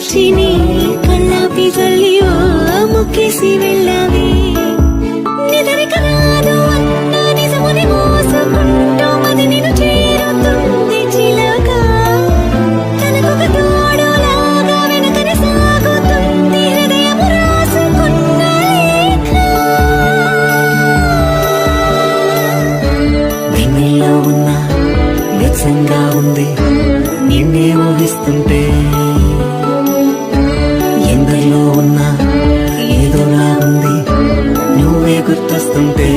వచ్చి నీ కళ్ళాపి జల్లి ఓ ముక్కేసి వెళ్ళావే నిదరిక రాదు అన్న నిజముని మోసుకుంటూ మది నిన్ను చేరుతుంది చిలక తనకొక తోడులాగా వెనకనే సాగుతుంది హృదయము రాసుకున్న లేఖ వెన్నెల్లో ఉన్న వెచ్చంగా ఉంది నిన్నే ఊహిస్తుంటే ఎందరిలో ఉన్నా ఏదోలా ఉంది నువ్వే గుర్తొస్తుంటే